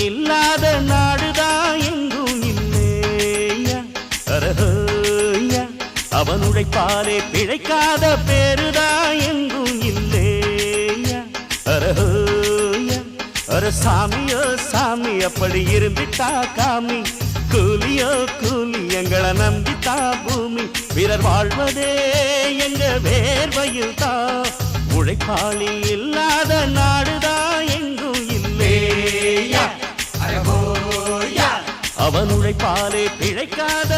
இல்லாத நாடுதான் எங்கும் இல்லையா அரஹோயா அவன் உழைப்பாலே பிழைக்காத பேருதான் எங்கும் இல்லையா அரஹோயா அர சாமியோ சாமி அப்படி இருந்துட்டா காமி கூலியோ கூலி எங்களை நம்பித்தா பூமி பிறர் வாழ்வதே எங்க வேர்வையில் தான் உழைப்பாளி இல்லாத நாடுதான் எங்கும் இல்லையா அவன் உழைப்பாலே பிழைக்காத